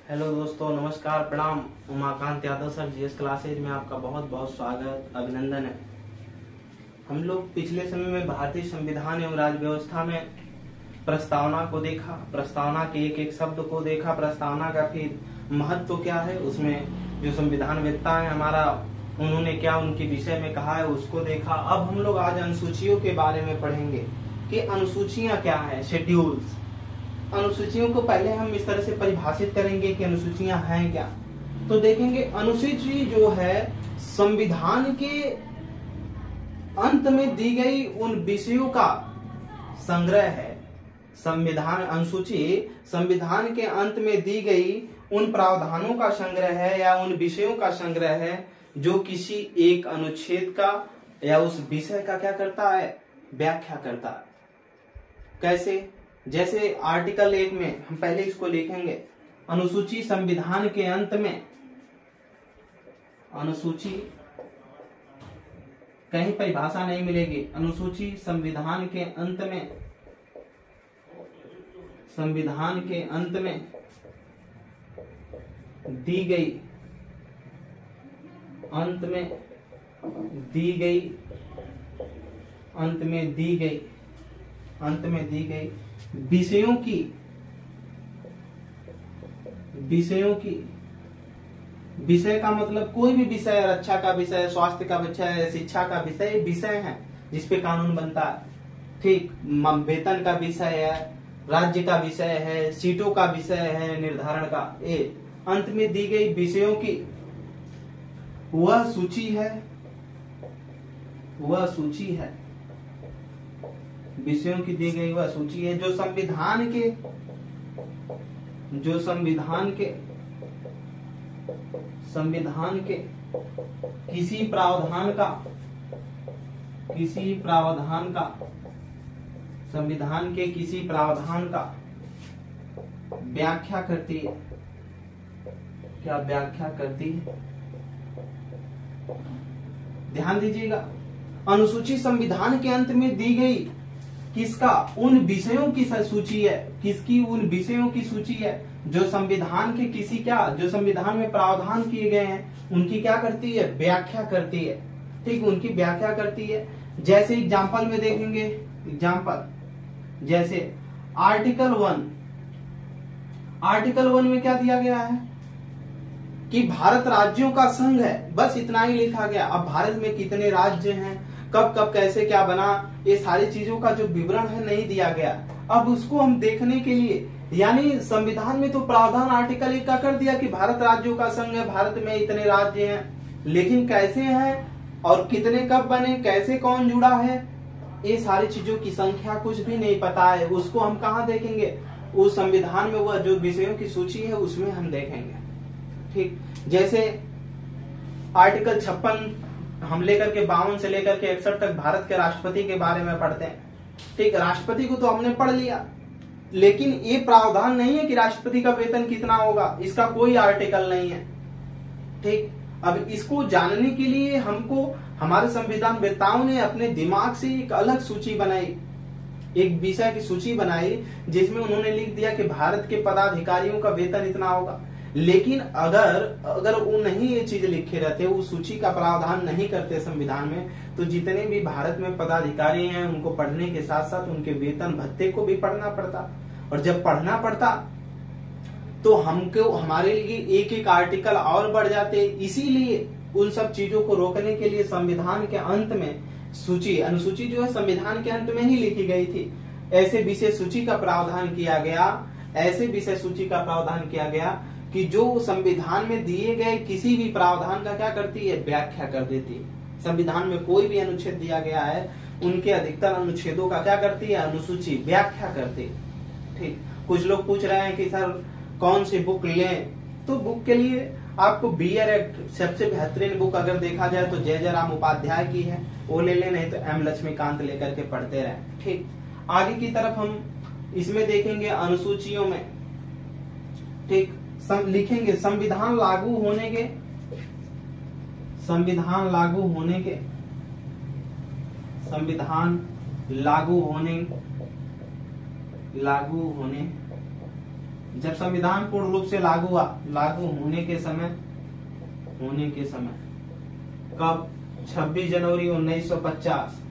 Hello दोस्तों, नमस्कार, प्रणाम। Umakant Yadav sir, GS classes में आपका बहुत बहुत स्वागत, अभिनंदन है। हम लोग पिछले समय में भारतीय संविधान एवं राज्य व्यवस्था में प्रस्तावना को देखा, प्रस्तावना के एक एक शब्द को देखा, प्रस्तावना का फिर महत्व क्या है, उसमें जो संविधान वेत्ता है हमारा, उन्होंने क्या उनके विषय में कहा है उसको देखा। अब हम लोग आज अनुसूचियों के बारे में पढ़ेंगे कि अनुसूचियां क्या है, शेड्यूल्स। अनुसूचियों को पहले हम इस तरह से परिभाषित करेंगे कि अनुसूचियां हैं क्या। तो देखेंगे, अनुसूची जो है संविधान के अंत में दी गई उन विषयों का संग्रह है। संविधान अनुसूची संविधान के अंत में दी गई उन प्रावधानों का संग्रह है या उन विषयों का संग्रह है जो किसी एक अनुच्छेद का या उस विषय का क्या करता है, व्याख्या करता है। कैसे? जैसे आर्टिकल 1 में हम पहले इसको लिखेंगे, अनुसूची संविधान के अंत में, अनुसूची कहीं परिभाषा नहीं मिलेगी, अनुसूची संविधान के अंत में, संविधान के अंत में दी गई, अंत में दी गई, अंत में दी गई, अंत में दी गई विषयों की, विषयों की, विषय का मतलब कोई भी विषय, रक्षा का विषय, स्वास्थ्य का विषय, शिक्षा का विषय, विषय है जिसपे कानून बनता है। ठीक, वेतन का विषय है, राज्य का विषय है, सीटों का विषय है, निर्धारण का। अंत में दी गई विषयों की वह सूची है, वह सूची है, विषयों की दी गई वह सूची है जो संविधान के, जो संविधान के, संविधान के किसी प्रावधान का, किसी प्रावधान का, संविधान के किसी प्रावधान का व्याख्या करती है। क्या व्याख्या करती है? ध्यान दीजिएगा, अनुसूची संविधान के अंत में दी गई किसका? उन विषयों की सूची है। किसकी? उन विषयों की सूची है जो संविधान के किसी क्या, जो संविधान में प्रावधान किए गए हैं उनकी क्या करती है? व्याख्या करती है। ठीक, उनकी व्याख्या करती है। जैसे एग्जाम्पल में देखेंगे, एग्जाम्पल जैसे आर्टिकल 1, आर्टिकल 1 में क्या दिया गया है कि भारत राज्यों का संघ है, बस इतना ही लिखा गया। अब भारत में कितने राज्य हैं, कब कब कैसे क्या बना, ये सारी चीजों का जो विवरण है नहीं दिया गया। अब उसको हम देखने के लिए, यानी संविधान में तो प्रावधान आर्टिकल 1 का कर दिया कि भारत राज्यों का संघ है, भारत में इतने राज्य हैं, लेकिन कैसे हैं और कितने कब बने, कैसे कौन जुड़ा है, ये सारी चीजों की संख्या कुछ भी नहीं पता है। उसको हम कहाँ देखेंगे? उस संविधान में वह जो विषयों की सूची है उसमें हम देखेंगे। ठीक, जैसे आर्टिकल 56 हम लेकर के 52 से लेकर के 61 तक भारत के राष्ट्रपति के बारे में पढ़ते हैं। ठीक, राष्ट्रपति को तो हमने पढ़ लिया, लेकिन ये प्रावधान नहीं है कि राष्ट्रपति का वेतन कितना होगा, इसका कोई आर्टिकल नहीं है। ठीक, अब इसको जानने के लिए हमको हमारे संविधान वेत्ताओं ने अपने दिमाग से एक अलग सूची बनाई, एक विषय की सूची बनाई जिसमें उन्होंने लिख दिया कि भारत के पदाधिकारियों का वेतन इतना होगा। लेकिन अगर वो नहीं ये चीज लिखे रहते, वो सूची का प्रावधान नहीं करते संविधान में, तो जितने भी भारत में पदाधिकारी हैं उनको पढ़ने के साथ साथ उनके वेतन भत्ते को भी पढ़ना पड़ता, और जब पढ़ना पड़ता तो हमको, हमारे लिए एक एक आर्टिकल और बढ़ जाते। इसीलिए उन सब चीजों को रोकने के लिए संविधान के अंत में सूची, अनुसूची जो है संविधान के अंत में ही लिखी गई थी। ऐसे विषय सूची का प्रावधान किया गया, ऐसे विषय सूची का प्रावधान किया गया कि जो संविधान में दिए गए किसी भी प्रावधान का क्या करती है? व्याख्या कर देती है। संविधान में कोई भी अनुच्छेद दिया गया है, उनके अधिकतर अनुच्छेदों का क्या करती है? अनुसूची व्याख्या करती है। ठीक, कुछ लोग पूछ रहे हैं कि सर कौन सी बुक लें, तो बुक के लिए आपको BR एक्ट सबसे बेहतरीन बुक अगर देखा जाए तो जय जयराम उपाध्याय की है, वो ले लें, नहीं तो M लक्ष्मीकांत लेकर के पढ़ते रहे। ठीक, आगे की तरफ हम इसमें देखेंगे अनुसूचियों में। ठीक, लिखेंगे संविधान लागू होने के, संविधान लागू होने के, संविधान लागू होने जब संविधान पूर्ण रूप से लागू होने के समय कब? 26 जनवरी 1950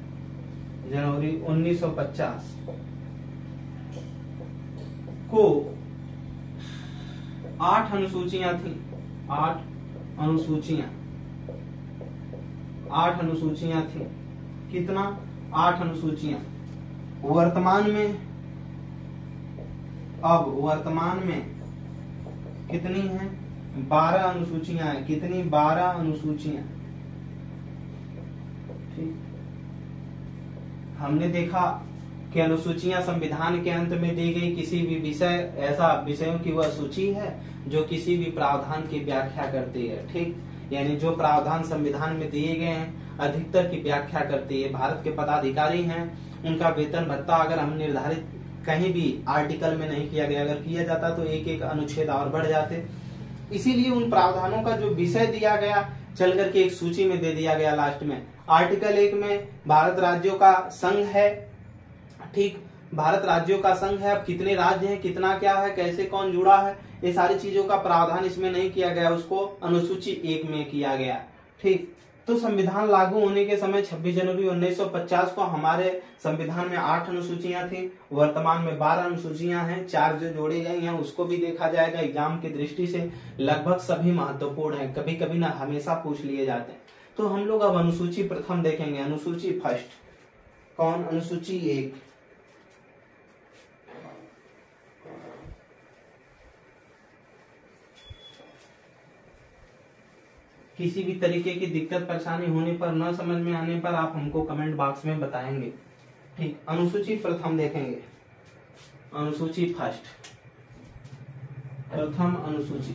को 8 अनुसूचियां थी। 8 अनुसूचियां थी। कितना? 8 अनुसूचियां। वर्तमान में कितनी हैं? 12 अनुसूचियां हैं। कितनी? 12 अनुसूचियां। ठीक, हमने देखा कि अनुसूचियां संविधान के अंत में दी गई किसी भी विषय, ऐसा विषयों की वह सूची है जो किसी भी प्रावधान की व्याख्या करती है। ठीक, यानी जो प्रावधान संविधान में दिए गए हैं अधिकतर की व्याख्या करती है। भारत के पदाधिकारी हैं, उनका वेतन भत्ता अगर हम निर्धारित कहीं भी आर्टिकल में नहीं किया गया, अगर किया जाता तो एक एक अनुच्छेद और बढ़ जाते। इसीलिए उन प्रावधानों का जो विषय दिया गया चल करके एक सूची में दे दिया गया लास्ट में। आर्टिकल 1 में भारत राज्यों का संघ है। ठीक, भारत राज्यों का संघ है। अब कितने राज्य हैं, कितना क्या है, कैसे कौन जुड़ा है, ये सारी चीजों का प्रावधान इसमें नहीं किया गया, उसको अनुसूची 1 में किया गया। ठीक, तो संविधान लागू होने के समय 26 जनवरी 1950 को हमारे संविधान में 8 अनुसूचियां थी। वर्तमान में 12 अनुसूचियां हैं। 4 जो जोड़ी गई हैं उसको भी देखा जाएगा। एग्जाम की दृष्टि से लगभग सभी महत्वपूर्ण हैं, कभी कभी ना हमेशा पूछ लिए जाते हैं। तो हम लोग अब अनुसूची प्रथम देखेंगे। अनुसूची फर्स्ट कौन? अनुसूची 1। किसी भी तरीके की दिक्कत परेशानी होने पर, न समझ में आने पर आप हमको कमेंट बॉक्स में बताएंगे। ठीक, अनुसूची प्रथम देखेंगे। अनुसूची फर्स्ट, प्रथम अनुसूची।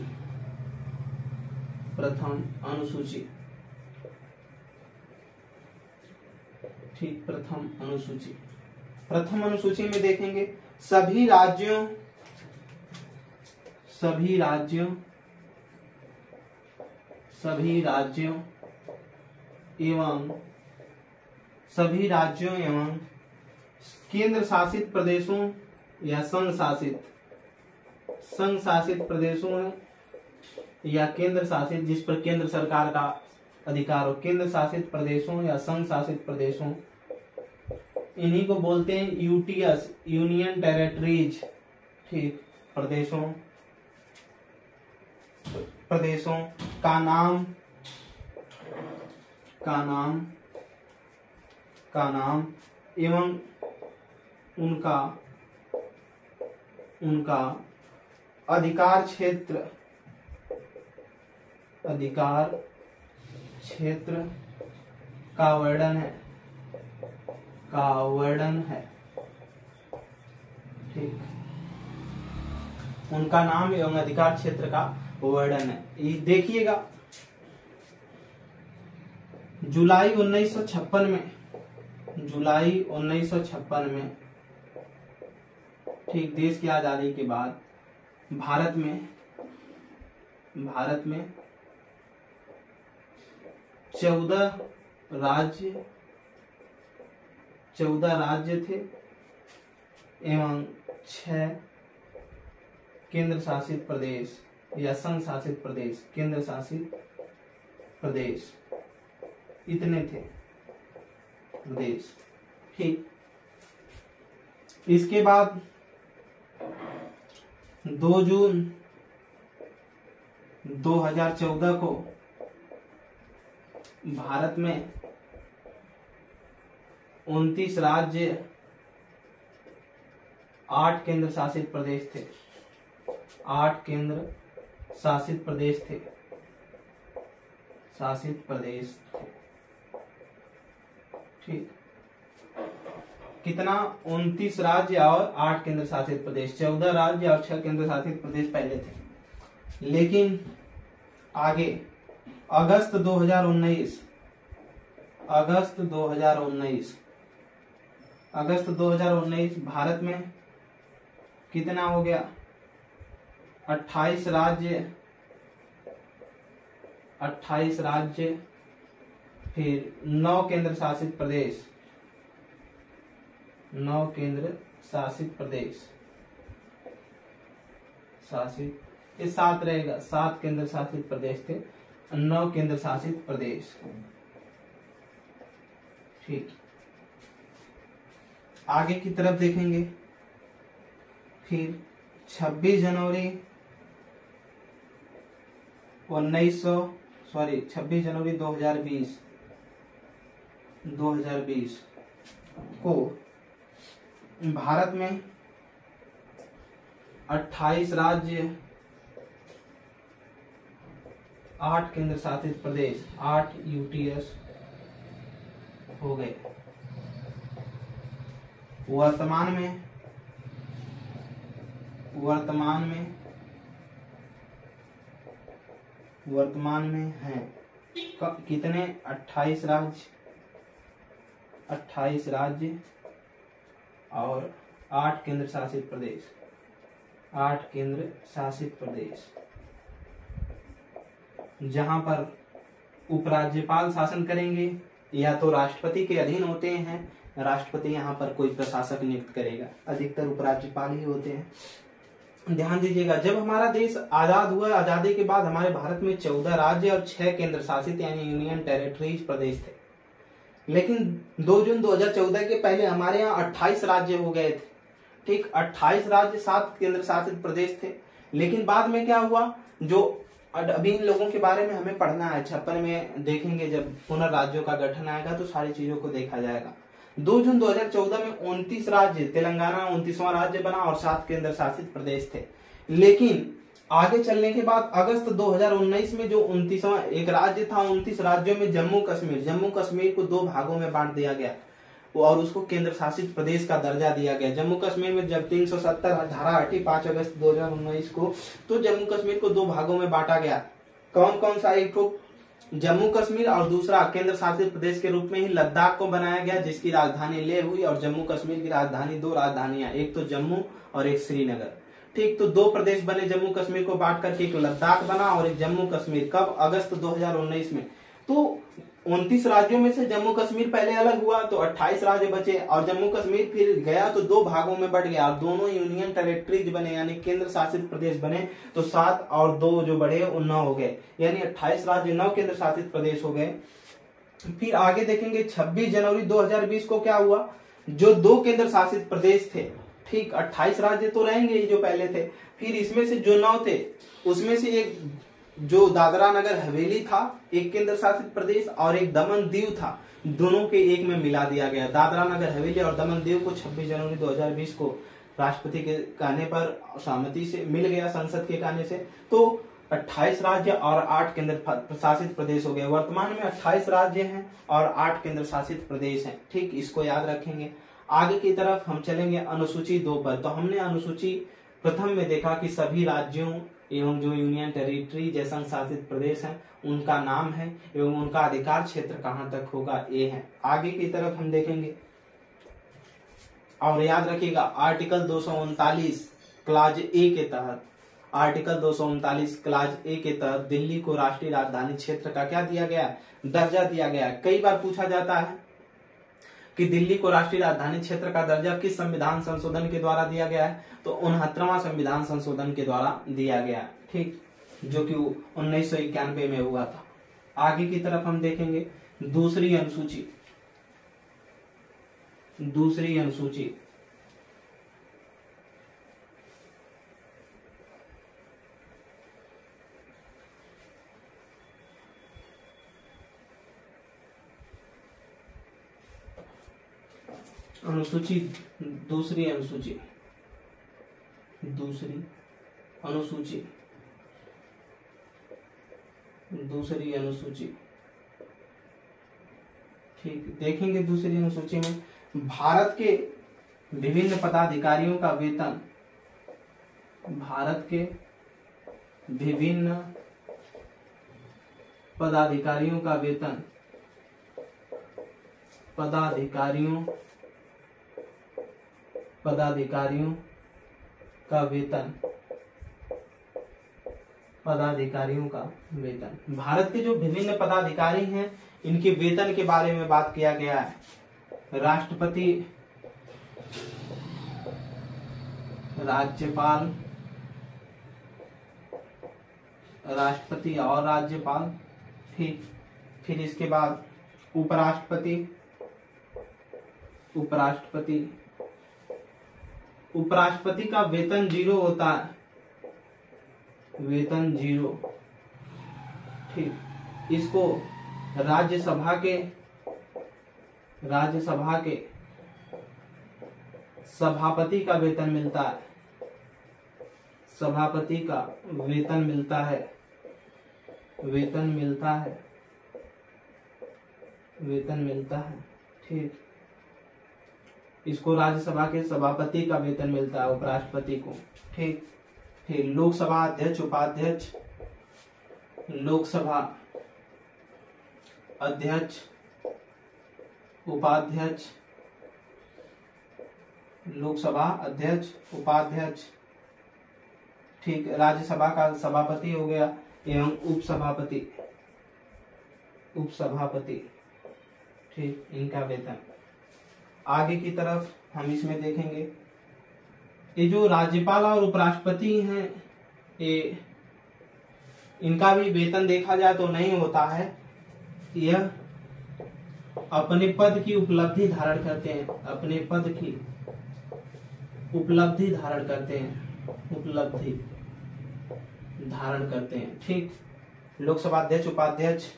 ठीक, प्रथम अनुसूची में देखेंगे सभी राज्यों एवं केंद्र शासित प्रदेशों या संघ शासित प्रदेशों या केंद्र शासित, जिस पर केंद्र सरकार का अधिकार हो, केंद्र शासित प्रदेशों या संघ शासित प्रदेशों, इन्हीं को बोलते हैं यूटीएस, यूनियन टेरिटरीज। ठीक, प्रदेशों का नाम एवं उनका अधिकार क्षेत्र का वर्णन है। ठीक, उनका नाम एवं अधिकार क्षेत्र का वर्णन है। ये देखिएगा जुलाई 1956 में, ठीक, देश की आजादी के बाद भारत में 14 राज्य थे एवं 6 केंद्र शासित प्रदेश या संघ शासित प्रदेश, केंद्र शासित प्रदेश, इतने थे प्रदेश। ठीक, इसके बाद 2 जून 2014 को भारत में 29 राज्य, 8 केंद्र शासित प्रदेश थे। 8 केंद्र शासित प्रदेश थे। ठीक, कितना? 29 राज्य और 8 केंद्र शासित प्रदेश। 14 राज्य और 6 केंद्र शासित प्रदेश पहले थे। लेकिन आगे अगस्त 2019 भारत में कितना हो गया? 28 राज्य, फिर 9 केंद्र शासित प्रदेश, 9 केंद्र शासित शासित, ये 7 रहेगा, 7 केंद्र शासित प्रदेश थे, 9 केंद्र शासित प्रदेश। ठीक, आगे की तरफ देखेंगे। फिर 26 जनवरी 2020 को भारत में 28 राज्य, 8 केंद्र शासित प्रदेश, 8 यूटीएस हो गए। वर्तमान में हैं कितने? 28 राज्य और 8 केंद्र शासित प्रदेश, 8 केंद्र शासित प्रदेश, जहां पर उपराज्यपाल शासन करेंगे या तो राष्ट्रपति के अधीन होते हैं। राष्ट्रपति यहाँ पर कोई प्रशासक नियुक्त करेगा, अधिकतर उपराज्यपाल ही होते हैं। ध्यान दीजिएगा, जब हमारा देश आजाद हुआ, आजादी के बाद हमारे भारत में 14 राज्य और 6 केंद्र शासित यानी यूनियन टेरिटरीज प्रदेश थे। लेकिन 2 जून 2014 के पहले हमारे यहाँ 28 राज्य हो गए थे। ठीक, 28 राज्य, 7 केंद्र शासित प्रदेश थे। लेकिन बाद में क्या हुआ, जो अभी इन लोगों के बारे में हमें पढ़ना है, 56 में देखेंगे, जब पुनर्राज्यों का गठन आएगा तो सारी चीजों को देखा जाएगा। 2 जून 2014 में 29 राज्य, तेलंगाना 29वां राज्य बना और 7 केंद्र शासित प्रदेश थे। लेकिन आगे चलने के बाद अगस्त 2019 में जो 29वां एक राज्य था, 29 राज्यों में जम्मू कश्मीर को 2 भागों में बांट दिया गया और उसको केंद्र शासित प्रदेश का दर्जा दिया गया। जम्मू कश्मीर में जब 370 धारा हटी 5 अगस्त 2019 को, तो जम्मू कश्मीर को 2 भागों में बांटा गया। कौन कौन सा? एक तो जम्मू कश्मीर और दूसरा केंद्र शासित प्रदेश के रूप में ही लद्दाख को बनाया गया, जिसकी राजधानी लेह हुई। और जम्मू कश्मीर की राजधानी, 2 राजधानियां, एक तो जम्मू और एक श्रीनगर। ठीक, तो 2 प्रदेश बने जम्मू कश्मीर को बांट करके, एक लद्दाख बना और एक जम्मू कश्मीर। कब? अगस्त 2019 में। तो 29 राज्यों में से जम्मू कश्मीर पहले अलग हुआ तो 28 राज्य बचे और जम्मू कश्मीर फिर गया तो 2 भागों में बट गया और दोनों यूनियन टेरिटरीज बने यानी केंद्र शासित प्रदेश बने। तो 7 और 2 जो बढ़े वो 9 हो गए, यानी 28 राज्य 9 केंद्र शासित प्रदेश हो गए। फिर आगे देखेंगे 26 जनवरी 2020 को क्या हुआ, जो 2 केंद्र शासित प्रदेश थे। ठीक, 28 राज्य तो रहेंगे जो पहले थे, फिर इसमें से जो 9 थे उसमें से एक जो दादरा नगर हवेली था, एक केंद्र शासित प्रदेश, और एक दमन दीव था, दोनों के एक में मिला दिया गया। दादरा नगर हवेली और दमन दीव को 26 जनवरी 2020 को राष्ट्रपति के कहने पर सहमति से मिल गया, संसद के कहने से। तो 28 राज्य और 8 केंद्र शासित प्रदेश हो गए। वर्तमान में 28 राज्य हैं और 8 केंद्र शासित प्रदेश हैं। ठीक, इसको याद रखेंगे। आगे की तरफ हम चलेंगे अनुसूची 2 पर। तो हमने अनुसूची प्रथम में देखा कि सभी राज्यों एवं जो यूनियन टेरिटरी जैसा शासित प्रदेश है उनका नाम है एवं उनका अधिकार क्षेत्र कहां तक होगा, ये है। आगे की तरफ हम देखेंगे और याद रखिएगा आर्टिकल 239 क्लाज ए के तहत, आर्टिकल 239 क्लाज ए के तहत दिल्ली को राष्ट्रीय राजधानी क्षेत्र का क्या दिया गया, दर्जा दिया गया। कई बार पूछा जाता है कि दिल्ली को राष्ट्रीय राजधानी क्षेत्र का दर्जा किस संविधान संशोधन के द्वारा दिया गया है, तो 69वां संविधान संशोधन के द्वारा दिया गया। ठीक, जो कि 1991 में हुआ था। आगे की तरफ हम देखेंगे दूसरी अनुसूची। दूसरी अनुसूची। ठीक, देखेंगे दूसरी अनुसूची में भारत के विभिन्न पदाधिकारियों का वेतन, भारत के विभिन्न पदाधिकारियों का वेतन, पदाधिकारियों का वेतन। भारत के जो विभिन्न पदाधिकारी हैं इनके वेतन के बारे में बात किया गया है। राष्ट्रपति, राज्यपाल, राष्ट्रपति और राज्यपाल। फिर इसके बाद उपराष्ट्रपति। उपराष्ट्रपति का वेतन 0 होता है, वेतन 0। ठीक, इसको राज्यसभा के सभापति का वेतन मिलता है, सभापति का वेतन मिलता है, वेतन मिलता है। ठीक, इसको राज्यसभा के सभापति का वेतन मिलता है, उपराष्ट्रपति को। ठीक, फिर लोकसभा अध्यक्ष, उपाध्यक्ष। लोकसभा अध्यक्ष, उपाध्यक्ष। लोकसभा अध्यक्ष, उपाध्यक्ष। ठीक, राज्यसभा का सभापति हो गया एवं उपसभापति। ठीक, इनका वेतन। आगे की तरफ हम इसमें देखेंगे, ये जो राज्यपाल और उपराष्ट्रपति हैं, ये इनका भी वेतन देखा जाए तो नहीं होता है। यह अपने पद की उपलब्धि धारण करते हैं, अपने पद की उपलब्धि धारण करते हैं। ठीक, लोकसभा अध्यक्ष, उपाध्यक्ष,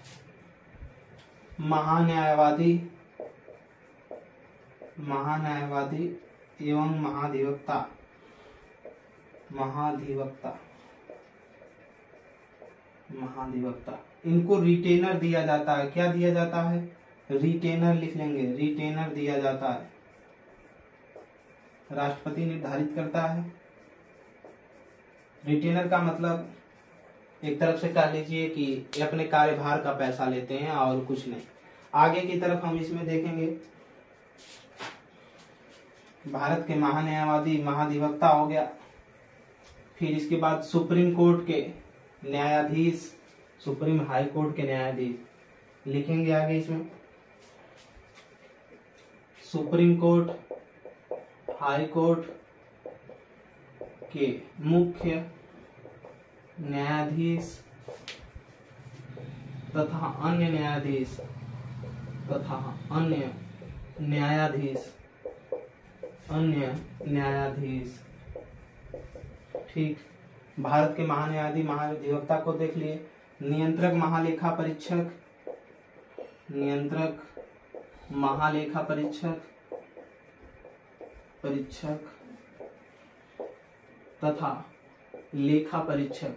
महान्यायवादी एवं महाधिवक्ता। इनको रिटेनर दिया जाता है। क्या दिया जाता है? रिटेनर लिख लेंगे, रिटेनर दिया जाता है। राष्ट्रपति निर्धारित करता है। रिटेनर का मतलब एक तरफ से कह लीजिए कि ये अपने कार्यभार का पैसा लेते हैं और कुछ नहीं। आगे की तरफ हम इसमें देखेंगे, भारत के महान्यायवादी, महाधिवक्ता हो गया। फिर इसके बाद सुप्रीम कोर्ट के न्यायाधीश, सुप्रीम हाई कोर्ट के न्यायाधीश लिखेंगे आगे इसमें। सुप्रीम कोर्ट, हाई कोर्ट के मुख्य न्यायाधीश तथा अन्य न्यायाधीश। ठीक, भारत के महान्यायाधीश, महाधिवक्ता को देख लिए। नियंत्रक महालेखा परीक्षक तथा लेखा परीक्षक।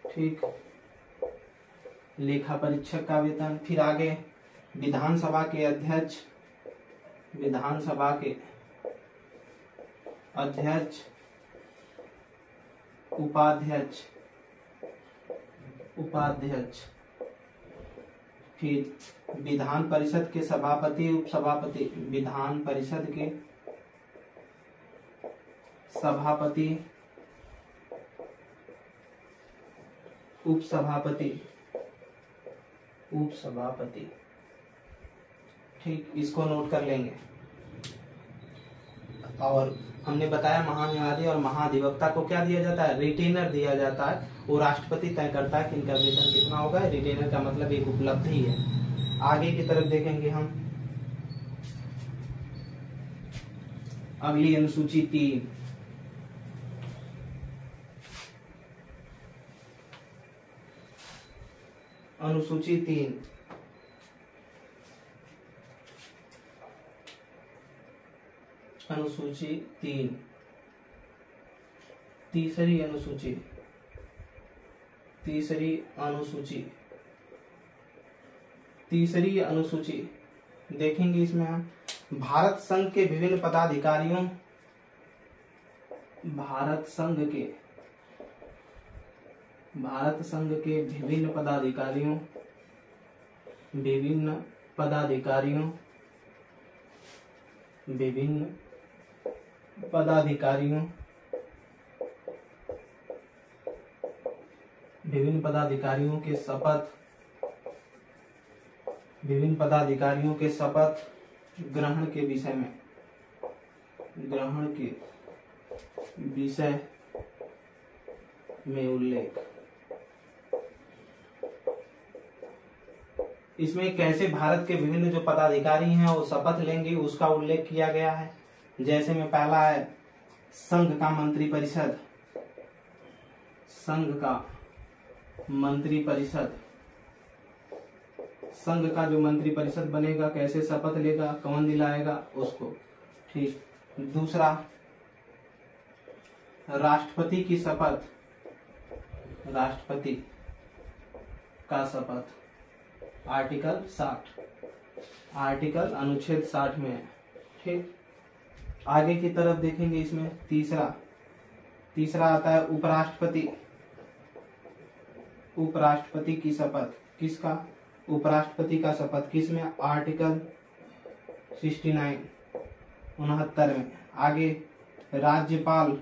ठीक, लेखा परीक्षक का वेतन। फिर आगे विधानसभा के अध्यक्ष, उपाध्यक्ष। फिर विधान परिषद के सभापति, उपसभापति। विधान परिषद के सभापति, उपसभापति। ठीक, इसको नोट कर लेंगे। और हमने बताया महान्यायाधीश और महाधिवक्ता को क्या दिया जाता है? रिटेनर दिया जाता है। वो राष्ट्रपति तय करता है कि इनका वेतन कितना होगा। रिटेनर का मतलब एक उपलब्धि है। आगे की तरफ देखेंगे हम अगली अनुसूची 3। अनुसूची 3 तीसरी अनुसूची देखेंगे। इसमें हम भारत संघ के विभिन्न पदाधिकारियों, भारत संघ के विभिन्न पदाधिकारियों के शपथ ग्रहण के विषय में उल्लेख। इसमें कैसे भारत के विभिन्न जो पदाधिकारी हैं वो शपथ लेंगे उसका उल्लेख किया गया है। जैसे में पहला है संघ का मंत्रिपरिषद, संघ का मंत्रिपरिषद, संघ का जो मंत्रिपरिषद बनेगा कैसे शपथ लेगा, कौन दिलाएगा उसको, ठीक। दूसरा राष्ट्रपति की शपथ, राष्ट्रपति का शपथ, आर्टिकल 60, आर्टिकल अनुच्छेद 60 में है, ठीक। आगे की तरफ देखेंगे इसमें तीसरा आता है उपराष्ट्रपति, उपराष्ट्रपति की शपथ, किसका, उपराष्ट्रपति का शपथ किसमें, आर्टिकल 69 69 में। आगे राज्यपाल,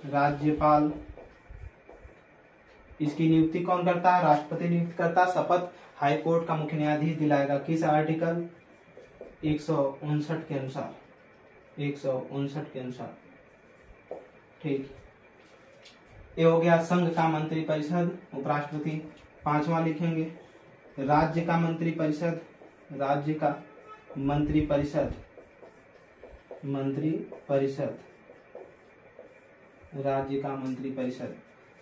राज्यपाल इसकी नियुक्ति कौन करता है, राष्ट्रपति नियुक्त करता है। शपथ हाई कोर्ट का मुख्य न्यायाधीश दिलाएगा, किस आर्टिकल 159 के अनुसार, 159 के अनुसार, ठीक। ये हो गया संघ का मंत्रिपरिषद, उपराष्ट्रपति। पांचवा लिखेंगे राज्य का मंत्रिपरिषद, राज्य का मंत्रिपरिषद, मंत्रिपरिषद, राज्य का मंत्रिपरिषद।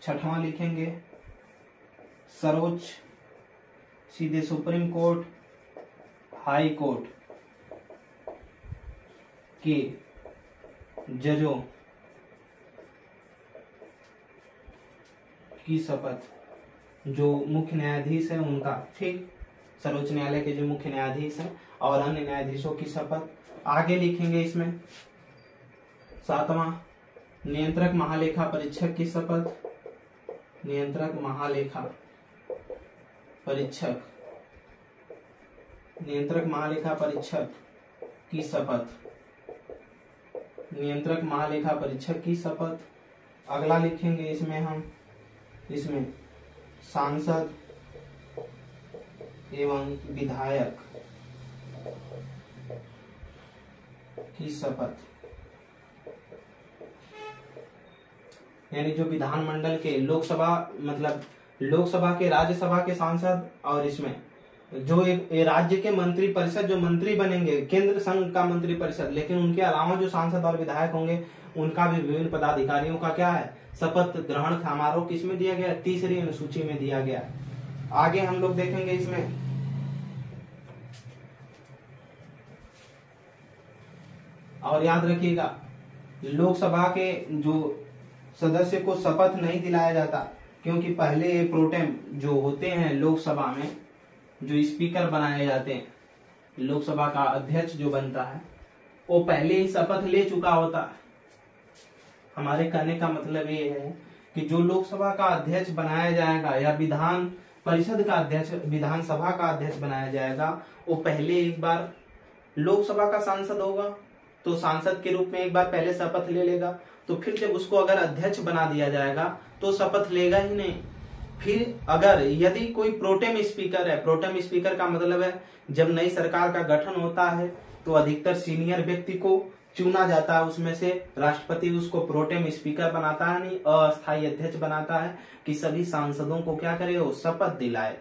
छठवां लिखेंगे सर्वोच्च, सीधे सुप्रीम कोर्ट, हाई कोर्ट के जजों की शपथ, जो मुख्य न्यायाधीश है उनका, ठीक। सर्वोच्च न्यायालय के जो मुख्य न्यायाधीश हैं और अन्य न्यायाधीशों की शपथ। आगे लिखेंगे इसमें सातवां नियंत्रक महालेखा परीक्षक की शपथ, नियंत्रक महालेखा परीक्षक, नियंत्रक महालेखा परीक्षक की शपथ, नियंत्रक महालेखा परीक्षक की शपथ। अगला लिखेंगे इसमें हम, इसमें सांसद एवं विधायक की शपथ, यानी जो विधानमंडल के, लोकसभा मतलब लोकसभा के, राज्यसभा के सांसद, और इसमें जो एक राज्य के मंत्री परिषद, जो मंत्री बनेंगे, केंद्र संघ का मंत्री परिषद, लेकिन उनके अलावा जो सांसद और विधायक होंगे उनका भी विभिन्न पदाधिकारियों का क्या है, शपथ ग्रहण समारोह किसमें दिया गया, तीसरी अनुसूची में दिया गया। आगे हम लोग देखेंगे इसमें और याद रखिएगा लोकसभा के जो सदस्य को शपथ नहीं दिलाया जाता, क्योंकि पहले प्रोटेम जो होते हैं लोकसभा में, जो स्पीकर बनाए जाते हैं, लोकसभा का अध्यक्ष जो बनता है वो पहले ही शपथ ले चुका होता है। हमारे कहने का मतलब ये है कि जो लोकसभा का अध्यक्ष बनाया जाएगा या विधान परिषद का अध्यक्ष, विधानसभा का अध्यक्ष बनाया जाएगा, वो पहले एक बार लोकसभा का सांसद होगा तो सांसद के रूप में एक बार पहले शपथ ले लेगा, तो फिर जब उसको अगर अध्यक्ष बना दिया जाएगा तो शपथ लेगा ही नहीं। फिर अगर यदि कोई प्रोटेम स्पीकर है, प्रोटेम स्पीकर का मतलब है जब नई सरकार का गठन होता है तो अधिकतर सीनियर व्यक्ति को चुना जाता है, उसमें से राष्ट्रपति उसको प्रोटेम स्पीकर बनाता है, नहीं अस्थायी अध्यक्ष बनाता है कि सभी सांसदों को क्या करे, वो शपथ दिलाए।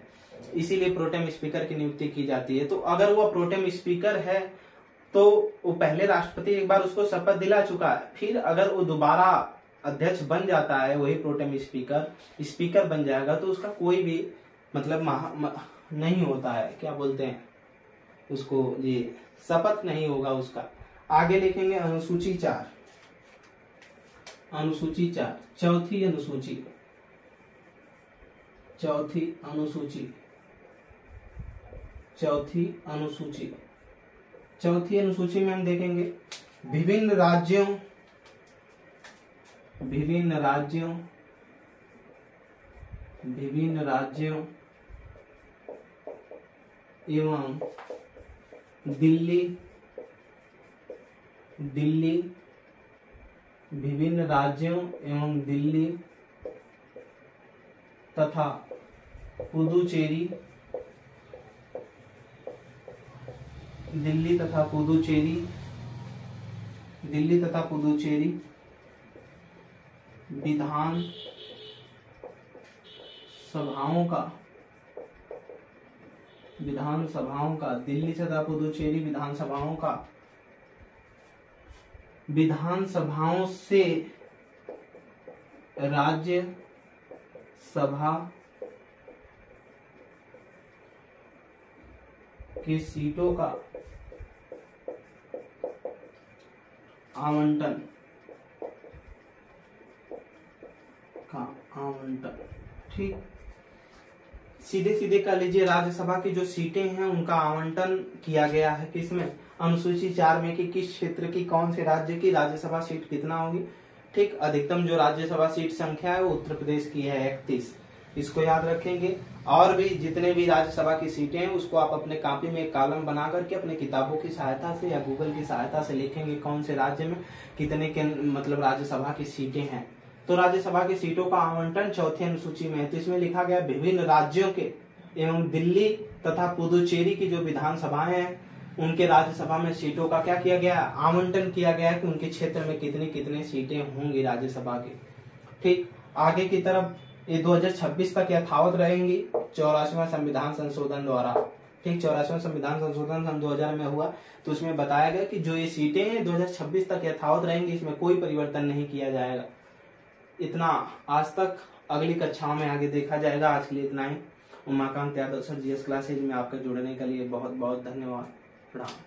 इसीलिए प्रोटेम स्पीकर की नियुक्ति की जाती है। तो अगर वो प्रोटेम स्पीकर है तो वो पहले राष्ट्रपति एक बार उसको शपथ दिला चुका है, फिर अगर वो दोबारा अध्यक्ष बन जाता है, वही प्रोटेम स्पीकर बन जाएगा, तो उसका कोई भी मतलब नहीं होता है, क्या बोलते हैं उसको, ये शपथ नहीं होगा उसका। आगे लिखेंगे अनुसूची 4, अनुसूची 4, चौथी अनुसूची, चौथी अनुसूची, चौथी अनुसूची, चौथी अनुसूची में हम देखेंगे विभिन्न राज्यों, विभिन्न राज्यों, विभिन्न राज्यों एवं दिल्ली, दिल्ली, विभिन्न राज्यों एवं दिल्ली तथा पुदुचेरी, दिल्ली तथा पुदुचेरी, दिल्ली तथा पुदुचेरी विधान सभाओं का विधानसभाओं का, दिल्ली तथा पुदुचेरी विधानसभाओं से राज्य सभा की सीटों का आवंटन ठीक। सीधे सीधे कर लीजिए, राज्यसभा की जो सीटें हैं उनका आवंटन किया गया है किसमें, अनुसूची 4 में, कि किस क्षेत्र की कौन से राज्य की राज्यसभा सीट कितना होगी। ठीक, अधिकतम जो राज्यसभा सीट संख्या है वो उत्तर प्रदेश की है 31, इसको याद रखेंगे। और भी जितने भी राज्यसभा की सीटें हैं उसको आप अपने कॉपी में एक कॉलम बना करके अपने किताबों की सहायता से या गूगल की सहायता से लिखेंगे कौन से राज्य में कितने के मतलब राज्यसभा की सीटें हैं। तो राज्यसभा की सीटों का आवंटन चौथी अनुसूची में है। तो इसमें लिखा गया विभिन्न राज्यों के एवं दिल्ली तथा पुदुचेरी की जो विधानसभाएं हैं उनके राज्यसभा में सीटों का क्या किया गया, आवंटन किया गया कि उनके क्षेत्र में कितनी कितनी सीटें होंगी राज्यसभा की। ठीक, आगे की तरफ ये 2026 तक यथावत रहेंगी 84वां संविधान संशोधन द्वारा। ठीक, 84वां संविधान संशोधन सन 2000 में हुआ, तो उसमें बताया गया कि जो ये सीटें हैं 2026 तक यथावत रहेंगी, इसमें कोई परिवर्तन नहीं किया जाएगा। इतना आज तक, अगली कक्षाओं में आगे देखा जाएगा। आज के लिए इतना ही। Umakant Yadav sir, GS classes में आपका जुड़ने के लिए बहुत बहुत धन्यवाद। प्रणाम।